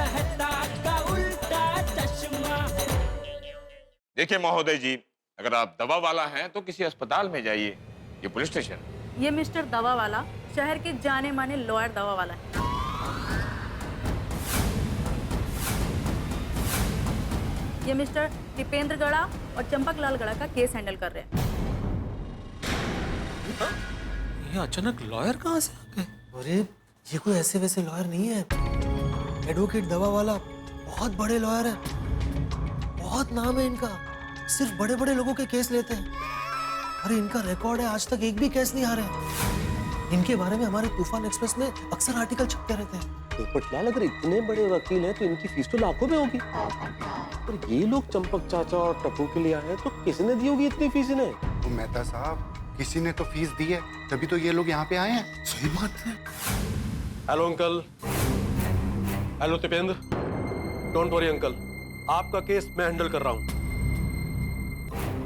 कहता का उल्टा चश्मा। देखिए महोदय जी, अगर आप दवा वाला हैं तो किसी अस्पताल में जाइए, ये पुलिस स्टेशन। ये मिस्टर दवा वाला शहर के जाने माने लॉयर दवा वाला है। ये मिस्टर दीपेंद्र गड़ा और चंपक लाल गड़ा का केस हैंडल कर रहे हैं। ये अचानक लॉयर कहाँ से आ गए? अरे ये कोई ऐसे वैसे लॉयर नहीं है, एडवोकेट दवा वाला बहुत बड़े लॉयर है, बहुत नाम है इनका, सिर्फ बड़े बड़े लोगों के केस लेते हैं। अरे इनका रिकॉर्ड है, आज तक एक भी केस नहीं हारे। इनके बारे में हमारे तूफान एक्सप्रेस में अक्सर आर्टिकल छपते रहते हैं। पोपटलाल, अगर इतने बड़े वकील हैं तो इनकी फीस तो लाखों में होगी। पर ये लोग चंपक चाचा और टप्पू के लिए आए हैं तो किसने दी होगी इतनी फीस इन्हें? तो मेहता साहब, किसी ने तो फीस दी है, तभी तो ये लोग यहाँ पे आए हैं। सही बात है। Hello uncle. Hello Dipendra. Don't worry uncle, आपका केस मैं हैंडल कर रहा हूँ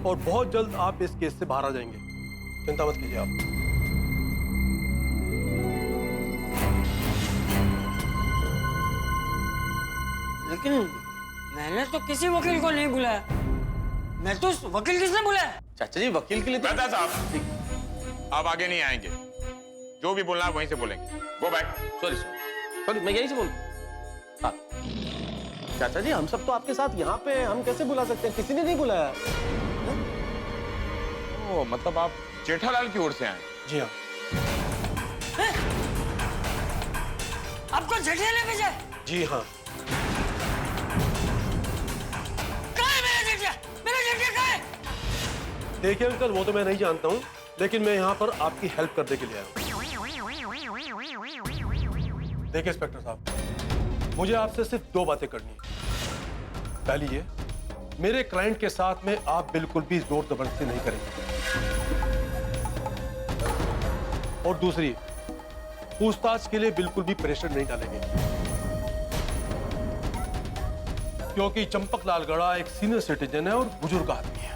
और बहुत जल्द आप इस केस से बाहर आ जाएंगे, चिंता मत कीजिए आप। लेकिन मैंने तो किसी वकील को नहीं बुलाया। मैं तो वकील किसने बुलाया? चाचा जी, वकील के लिए मेहता साहब, आप आगे नहीं आएंगे, जो भी बोलना है वहीं से बोलेंगे। Go back. सॉरी, मैं यहीं से बोल। हाँ चाचा जी, हम सब तो आपके साथ यहाँ पे, हम कैसे बुला सकते हैं? किसी ने नहीं बुलाया। ओ, मतलब आप जेठालाल की ओर से आए? जी हाँ। आपको जेठिया भेजा? जी हाँ। कहाँ है मेरा जेठिया? मेरा जेठिया कहाँ है? देखिए अंकल, वो तो मैं नहीं जानता हूँ, लेकिन मैं यहाँ पर आपकी हेल्प करने के लिए आया हूँ। देखिए इंस्पेक्टर साहब, मुझे आपसे सिर्फ दो बातें करनी है। पहली ये, मेरे क्लाइंट के साथ में आप बिल्कुल भी जोर जबरदस्ती नहीं करेंगे, और दूसरी, पूछताछ के लिए बिल्कुल भी प्रेशर नहीं डालेंगे, क्योंकि चंपक लाल गड़ा एक सीनियर सिटीजन है और बुजुर्ग आदमी है,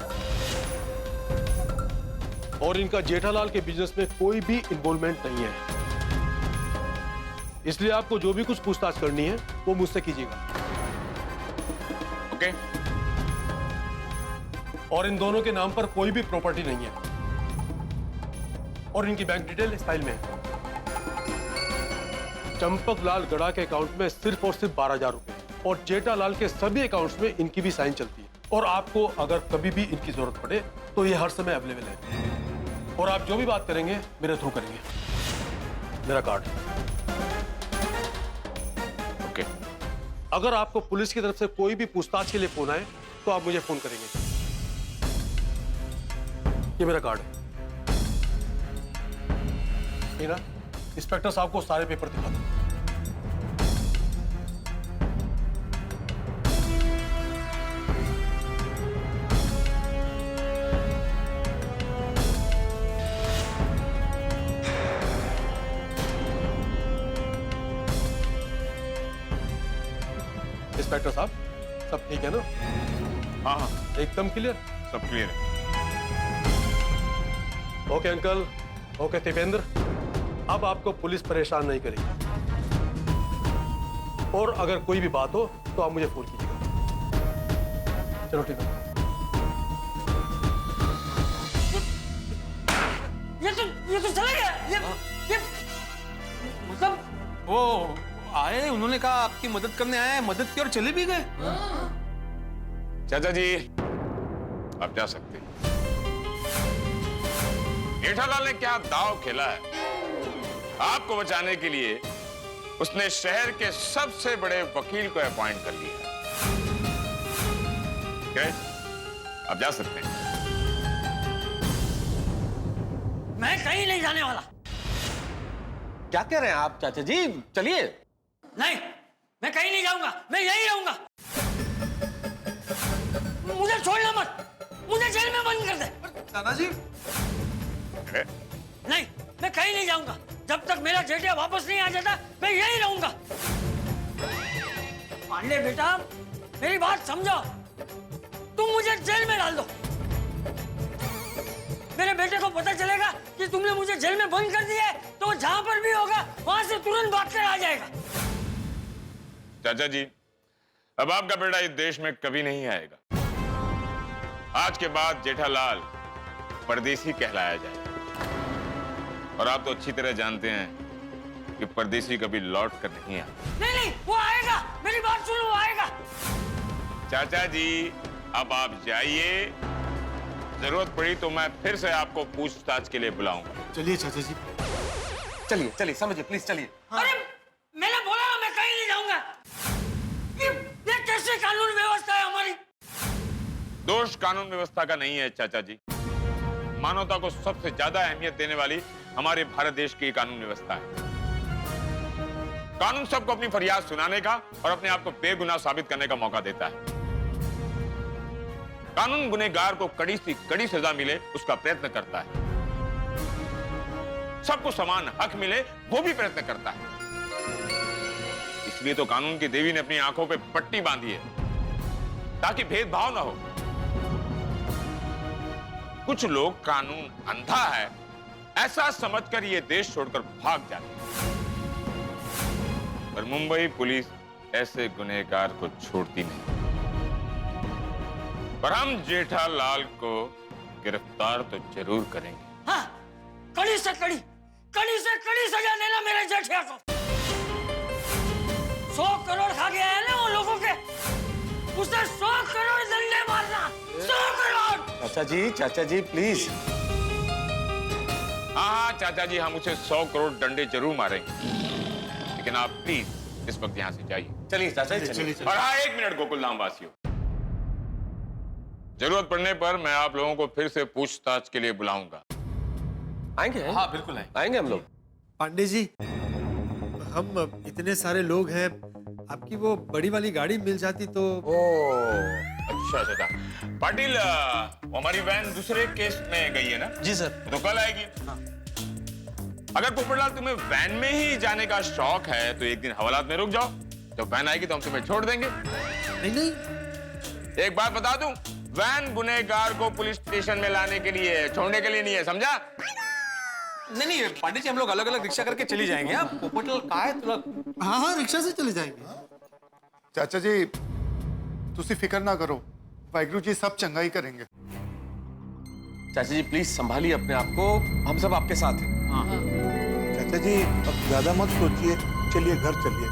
और इनका जेठालाल के बिजनेस में कोई भी इन्वॉल्वमेंट नहीं है। इसलिए आपको जो भी कुछ पूछताछ करनी है वो मुझसे कीजिएगा। ओके। और इन दोनों के नाम पर कोई भी प्रॉपर्टी नहीं है, और इनकी बैंक डिटेल इस फाइल में है। चंपक लाल गड़ा के अकाउंट में सिर्फ और सिर्फ 12,000 रुपए, और जेठालाल के सभी अकाउंट्स में इनकी भी साइन चलती है, और आपको अगर कभी भी इनकी जरूरत पड़े तो ये हर समय अवेलेबल है, और आप जो भी बात करेंगे मेरे थ्रू करेंगे। मेरा कार्ड। ओके। अगर आपको पुलिस की तरफ से कोई भी पूछताछ के लिए फोन आए तो आप मुझे फोन करेंगे। ये मेरा कार्ड है। मीना, इंस्पेक्टर साहब को सारे पेपर दिखा दो। इंस्पेक्टर साहब, सब ठीक है ना? हाँ हाँ, एकदम क्लियर? सब क्लियर है। ओके अंकल, ओके दीपेंद्र, अब आपको पुलिस परेशान नहीं करेगी, और अगर कोई भी बात हो तो आप मुझे फोन कीजिएगा। चलो ठीक है। ये तो चला गया। ये मतलब वो आए, उन्होंने कहा आपकी मदद करने आए, मदद की और चले भी गए। चाचा जी, आप जा सकते हैं। जेठालाल ने क्या दांव खेला है, आपको बचाने के लिए उसने शहर के सबसे बड़े वकील को अपॉइंट कर लिया। आप जा सकते हैं। मैं कहीं नहीं जाने वाला। क्या कह रहे हैं आप चाचा जी? चलिए। नहीं, मैं कहीं नहीं जाऊंगा, मैं यहीं रहूंगा। मुझे छोड़ना मत, मुझे जेल में बंद कर दे। दादाजी, नहीं, मैं कहीं नहीं जाऊंगा। जब तक मेरा जेठिया वापस नहीं आ जाता, मैं यहीं रहूंगा। पांडे बेटा, मेरी बात समझो। तुम मुझे जेल में डाल दो। मेरे बेटे को पता चलेगा कि तुमने मुझे जेल में बंद कर दिया है, तो जहां पर भी होगा वहां से तुरंत भाग कर आ जाएगा। चाचा जी, अब आपका बेटा इस देश में कभी नहीं आएगा। आज के बाद जेठालाल परदेसी कहलाया जाएगा। और आप तो अच्छी तरह जानते हैं कि परदेसी कभी लौट कर नहीं आता। नहीं, वो आएगा, मेरी बात सुनो, वो आएगा। चाचा जी, अब आप जाइए, जरूरत पड़ी तो मैं फिर से आपको पूछताछ के लिए बुलाऊंगा। चलिए चाचा जी। चलिए चलिए, समझिए, प्लीज चलिए। अरे मैंने बोला ना, मैं कहीं नहीं जाऊंगा। ये कैसे कानून व्यवस्था है हमारी? दोष कानून व्यवस्था का नहीं है चाचा जी। मानवता को सबसे ज्यादा अहमियत देने वाली हमारे भारत देश की कानून व्यवस्था है। कानून सबको अपनी फरियाद सुनाने का और अपने आप को बेगुनाह साबित करने का मौका देता है। कानून गुनहगार को कड़ी से कड़ी सजा मिले उसका प्रयत्न करता है। सबको समान हक मिले वो भी प्रयत्न करता है। इसलिए तो कानून की देवी ने अपनी आंखों पे पट्टी बांधी है ताकि भेदभाव ना हो। कुछ लोग कानून अंधा है ऐसा समझकर ये देश छोड़कर भाग जाते हैं, पर मुंबई पुलिस ऐसे गुनहगार को छोड़ती नहीं। पर हम जेठालाल को गिरफ्तार तो जरूर करेंगे। हाँ, कड़ी से कड़ी सजा देना मेरे जेठिया को। 100 करोड़ खा गया है ना वो लोगों के, उसे 100 करोड़ दंडे मारना। 100 करोड़। चाचा जी प्लीज। हाँ चाचा जी, हम उसे 100 करोड़ डंडे जरूर मारेंगे, लेकिन आप प्लीज इस वक्त यहाँ से जाइए। चलिए चाचा जी, चलिए। और हाँ, 1 मिनट गोकुलधाम वासियों, जरूरत पड़ने पर मैं आप लोगों को फिर से पूछताछ के लिए बुलाऊंगा। आएंगे? हाँ बिल्कुल आएंगे हम लोग। पांडे जी, हम इतने सारे लोग हैं, आपकी वो बड़ी वाली गाड़ी मिल जाती तो। अच्छा। पाटिल, हमारी वैन दूसरे केस में गई है ना? जी सर। तो कल आएगी। अगर पोपटलाल तुम्हें वैन में ही जाने का शौक है तो एक दिन हवालात में रुक जाओ, जब वैन आएगी तो हम तुम्हें छोड़ देंगे। नहीं। एक बात बता दूं, वैन गुनहगार को पुलिस स्टेशन में लाने के लिए, छोड़ने के लिए नहीं है, समझा? नहीं पांडे जी, हम लोग अलग अलग रिक्शा करके चली जाएंगे। पोपटलाल कहाँ है तुला? हाँ, रिक्शा से चले जाएंगे। चाचा जी, तुसी फिक्र ना करो, वाहिगुरु जी सब चंगाई करेंगे। चाचा जी प्लीज संभालिए अपने आप को, हम सब आपके साथ हैं। चाचा जी अब ज्यादा मत सोचिए, चलिए घर चलिए।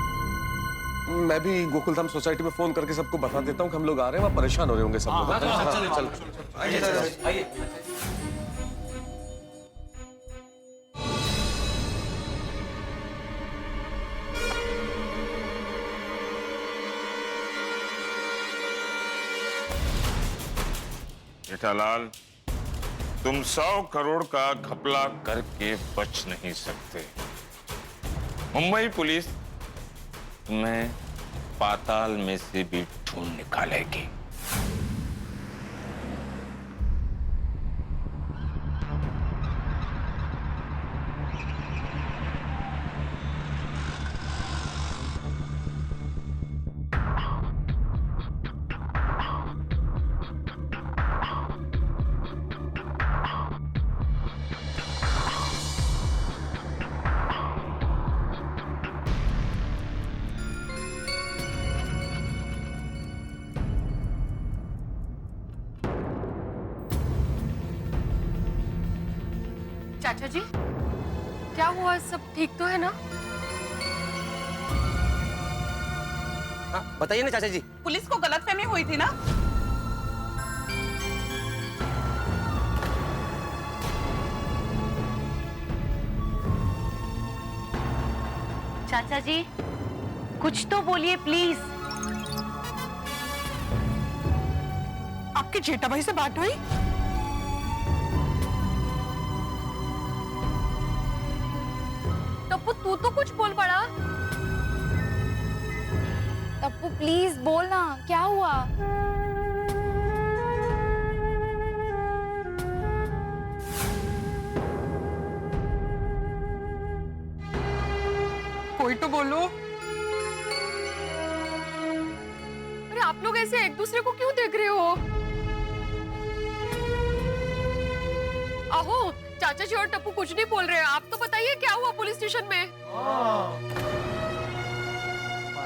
मैं भी गोकुलधाम सोसाइटी में फोन करके सबको बता देता हूँ कि हम लोग आ रहे हैं, वहाँ परेशान हो रहे होंगे सब लोग। चल आइए। जेठालाल, तुम 100 करोड़ का घपला करके बच नहीं सकते। मुंबई पुलिस तुम्हें पाताल में से भी ढूंढ निकालेगी। चाचा जी, क्या हुआ? सब ठीक तो है ना? बताइए ना चाचा जी। पुलिस को गलतफहमी हुई थी ना? चाचा जी, कुछ तो बोलिए प्लीज। आपके जेठा भाई से बात हुई? टप्पू, तू तो कुछ बोल पड़ा। टप्पू प्लीज बोलना, क्या हुआ? कोई तो बोलो। अरे आप लोग ऐसे एक दूसरे को क्यों देख रहे हो? आहो, चाचा जी और टप्पू कुछ नहीं बोल रहे हैं। आप तो बताइए क्या हुआ पुलिस स्टेशन में?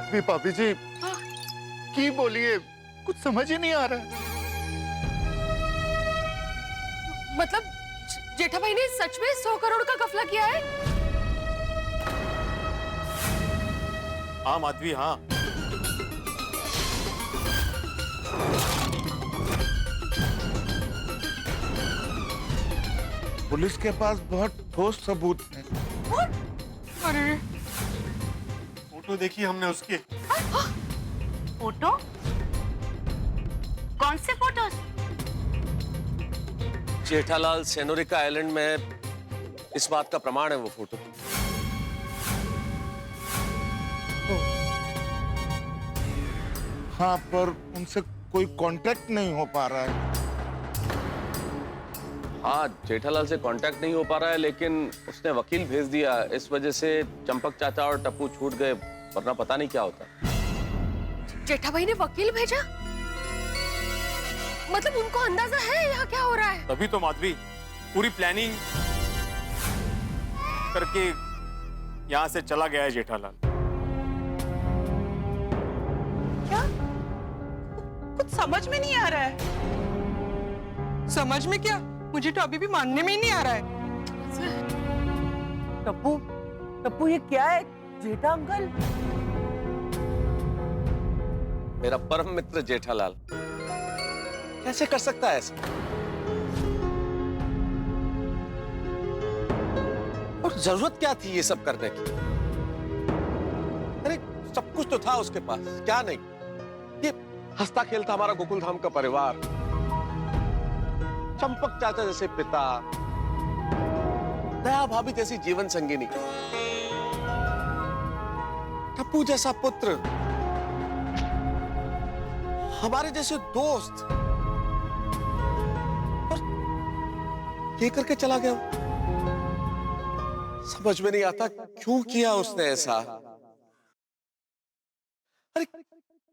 माधवी भाभी जी की बोलिए, कुछ समझ ही नहीं आ रहा है। मतलब जेठा भाई ने सच में 100 करोड़ का कफला किया है? हाँ माधवी, हाँ। पुलिस के पास बहुत ठोस सबूत है। अरे फोटो देखी हमने उसकी। फोटो? कौन से फोटोज? जेठालाल सेनोरिका आइलैंड में इस बात का प्रमाण है वो फोटो। हाँ, पर उनसे कोई कांटेक्ट नहीं हो पा रहा है। हाँ, जेठालाल से कांटेक्ट नहीं हो पा रहा है, लेकिन उसने वकील भेज दिया। इस वजह से चंपक चाचा और टप्पू छूट गए, वरना पता नहीं क्या होता। जेठा भाई ने वकील भेजा? मतलब उनको अंदाजा है यहाँ क्या हो रहा है? तभी तो माधवी पूरी प्लानिंग करके यहाँ से चला गया है जेठालाल। क्या? कुछ समझ में नहीं आ रहा है। समझ में क्या? मुझे तो अभी भी मानने में ही नहीं आ रहा है। टप्पू, टप्पू ये क्या है? जेठा अंकल? मेरा परम मित्र जेठालाल कैसे कर सकता है ऐसा? और जरूरत क्या थी ये सब करने की? अरे सब कुछ तो था उसके पास, क्या नहीं? ये हंसता खेलता हमारा गोकुल धाम का परिवार, चंपक चाचा जैसे पिता, दया भाभी जैसी जीवन संगिनी, टप्पू जैसा पुत्र, हमारे जैसे दोस्त, और ये करके चला गया। समझ में नहीं आता क्यों किया उसने ऐसा। अरे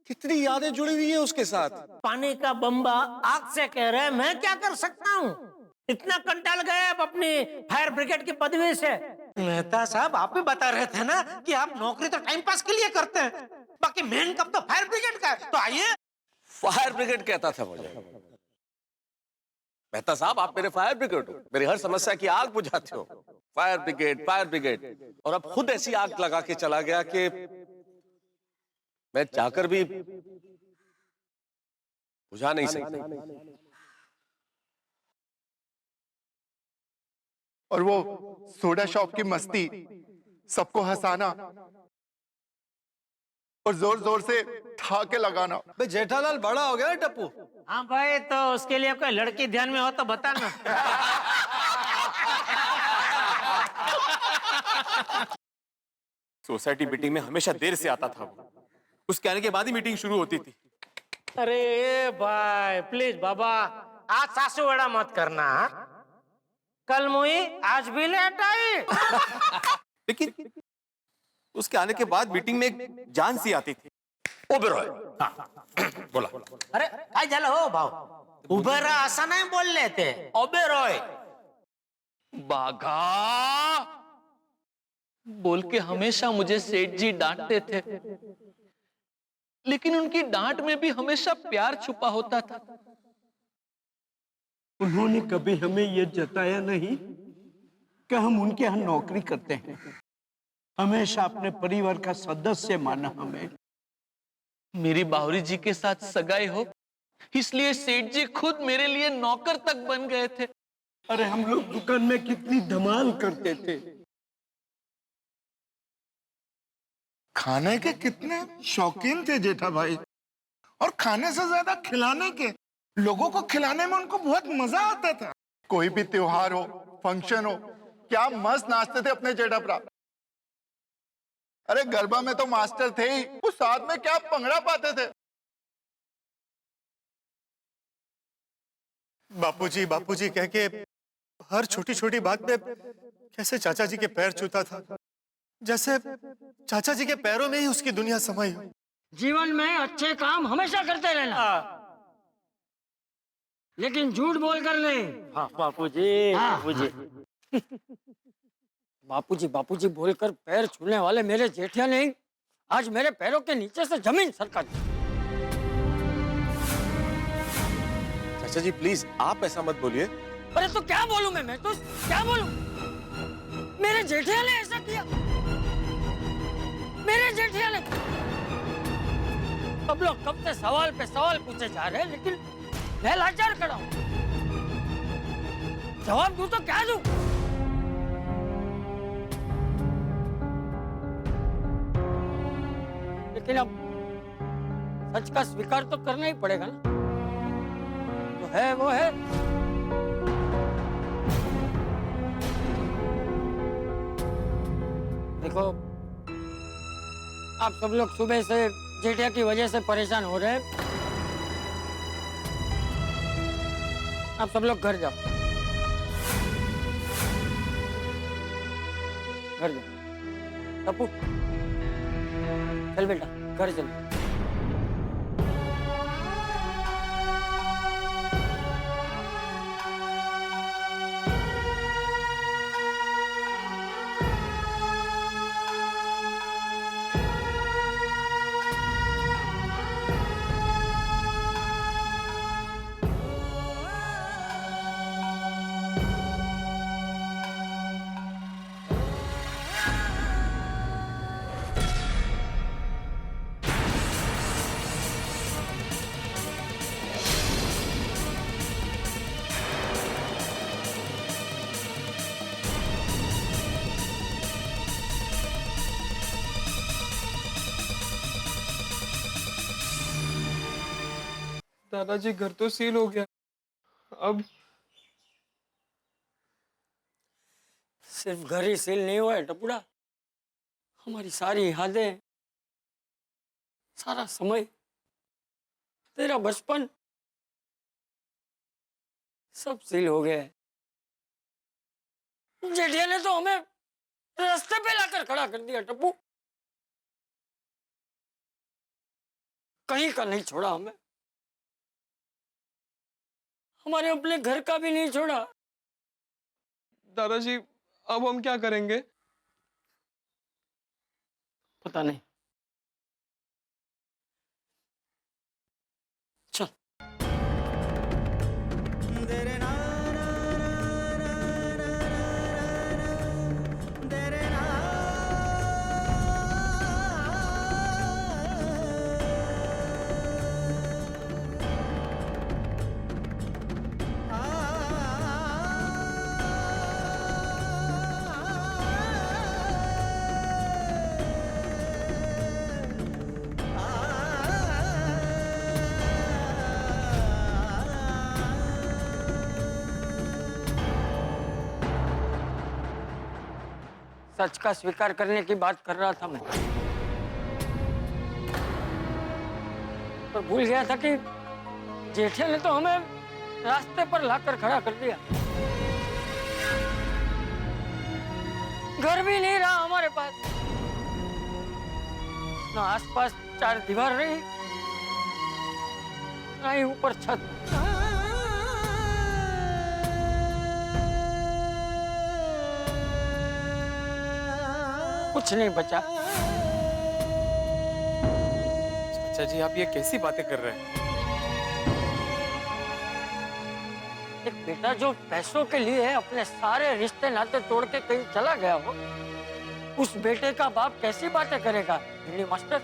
कितनी यादें जुड़ी हुई है उसके साथ। पानी का बम्बा आग से कह रहा है, मैं क्या कर सकता हूँ? इतना कंटाल गए आप अपनी फायर ब्रिगेड की पदवी से। मेहता साहब, आप भी बता रहे थे ना कि आप नौकरी तो टाइम पास के लिए करते हैं, बाकी मेन कब तो फायर ब्रिगेड का है। तो आइए। फायर ब्रिगेड कहता था मुझे। मेहता साहब, आप मेरे फायर ब्रिगेड हो, मेरी हर समस्या की आग बुझाते हो। फायर ब्रिगेड, फायर ब्रिगेड, और अब खुद ऐसी आग लगा के चला गया कि मैं चाहकर भी बुझा नहीं सकता। और वो सोडा शॉप की मस्ती, सबको हंसाना और जोर जोर से ठाके लगाना। भाई जेठालाल बड़ा हो गया है टप्पू। हाँ भाई, तो उसके लिए कोई लड़की ध्यान में हो तो बताना। सोसाइटी मीटिंग में हमेशा देर से आता था वो। उसके आने के बाद ही मीटिंग शुरू होती थी। अरे भाई प्लीज बाबा, आज सासू बड़ा मत करना। हाँ? कल मुई आज भी लेट आई। लेकिन उसके आने के बाद मीटिंग में एक जान सी आती थी। ओबेरॉय, बोला। अरे काय झालं हो भाऊ? उभं रहा असं नाही बोलले ते, ओबेरॉय। बाघा बोल के हमेशा मुझे सेठ जी डांटते थे, लेकिन उनकी डांट में भी हमेशा प्यार छुपा होता था। उन्होंने कभी हमें यह जताया नहीं कि हम उनके यहाँ नौकरी करते हैं। हमेशा अपने परिवार का सदस्य माना हमें। मेरी बावरी जी के साथ सगाई हो, इसलिए सेठ जी खुद मेरे लिए नौकर तक बन गए थे। अरे हम लोग दुकान में कितनी धमाल करते थे। खाने के कितने शौकीन थे जेठा भाई, और खाने से ज्यादा खिलाने के। लोगों को खिलाने में उनको बहुत मजा आता था। कोई भी त्योहार हो, फंक्शन हो, क्या मस्त नाचते थे अपने जेठा भरा। अरे गरबा में तो मास्टर थे ही, उस साथ में क्या पंगड़ा पाते थे। बापूजी कह के हर छोटी छोटी बात पे कैसे चाचा जी के पैर छूता था, जैसे चाचा जी के पैरों में ही उसकी दुनिया समाई हो। जीवन में अच्छे काम हमेशा करते रहना, लेकिन झूठ बोलकर नहीं। हाँ बापूजी, बापूजी बापूजी बापूजी बोलकर पैर छूने वाले मेरे जेठिया नहीं, आज मेरे पैरों के नीचे से जमीन सरका दी। चाचा जी प्लीज आप ऐसा मत बोलिए। अरे तो क्या बोलूं मैं तो क्या बोलूं? मेरे जेठिया ने ऐसा किया, मेरे जेठिया ने। अब लोग कब से सवाल पे सवाल पूछे जा रहे हैं, लेकिन मैं लाचार खड़ा हूं। जवाब दूं तो क्या दूं? लेकिन अब सच का स्वीकार तो करना ही पड़ेगा ना। तो है वो है। देखो, आप सब लोग सुबह से जेठिया की वजह से परेशान हो रहे हैं। आप सब लोग घर जाओ, घर जाओ। टप्पू चल बेटा, घर चल। दादाजी घर तो सील हो गया, अब सिर्फ घर ही सील नहीं हुआ है टपुड़ा, हमारी सारी यादें, सारा समय, तेरा बचपन सब सील हो गया है। जेठिया ने तो हमें रास्ते पे लाकर खड़ा कर दिया टप्पू, कहीं का नहीं छोड़ा हमें, हमारे अपने घर का भी नहीं छोड़ा। दादाजी अब हम क्या करेंगे? पता नहीं। चल। सच का स्वीकार करने की बात कर रहा था मैं, पर भूल गया था कि जेठिया ने तो हमें रास्ते पर लाकर खड़ा कर दिया। घर भी नहीं रहा हमारे पास, ना आसपास चार दीवार रही, ना ही ऊपर छत। कुछ नहीं बचा। चाचा जी आप ये कैसी बातें कर रहे हैं? एक बेटा जो पैसों के लिए अपने सारे रिश्ते नाते तोड़ के कहीं चला गया हो, उस बेटे का बाप कैसी बातें करेगा दिल्ली मास्टर?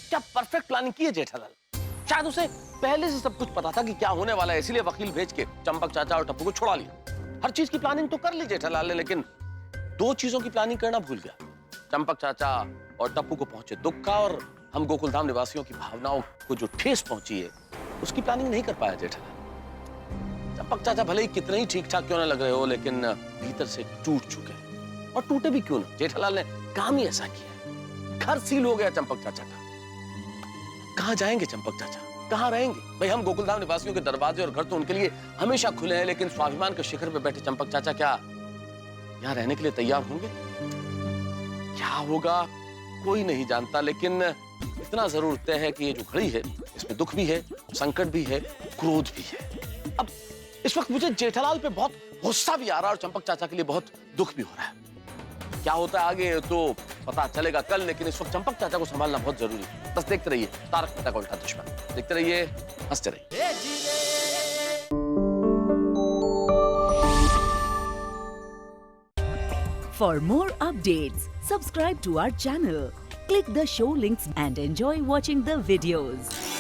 क्या परफेक्ट प्लानिंग की है जेठालाल। शायद उसे पहले से सब कुछ पता था कि क्या होने वाला है, इसीलिए वकील भेज के चंपक चाचा और टप्पू को छुड़ा लिया। हर चीज की प्लानिंग तो कर ली जेठालाल ने, लेकिन दो चीजों की प्लानिंग करना भूल गया। चंपक चाचा और टप्पू को पहुंचे दुख का, और हम गोकुलधाम निवासियों की भावनाओं को जो ठेस पहुंची है उसकी प्लानिंग नहीं कर पाया जेठालाल। चंपक चाचा भले ही कितने ही ठीक ठाक क्यों ना लग रहे हो, लेकिन भीतर से टूट चुके हैं। और टूटे भी क्यों ना, जेठालाल ने काम ही ऐसा किया। घर सील हो गया चंपक चाचा का। कहां जाएंगे चंपक चाचा, कहां रहेंगे? भाई हम गोकुलधाम निवासियों के दरवाजे और घर तो उनके लिए हमेशा खुले हैं, लेकिन स्वाभिमान के शिखर पे बैठे चंपक चाचा क्या यहाँ रहने के लिए तैयार होंगे? क्या होगा कोई नहीं जानता, लेकिन इतना जरूर तय है कि ये जो घड़ी है इसमें दुख भी है, संकट भी है, क्रोध भी है। अब इस वक्त मुझे जेठालाल पे बहुत गुस्सा भी आ रहा है और चंपक चाचा के लिए बहुत दुख भी हो रहा है। क्या होता है आगे तो पता चलेगा कल, लेकिन इस वक्त चंपक चाचा को संभालना बहुत जरूरी है। बस देखते रहिए तारक मेहता का उल्टा चश्मा, देखते रहिए, हंसते रहिए। For more updates, subscribe to our channel, click the show links and enjoy watching the videos.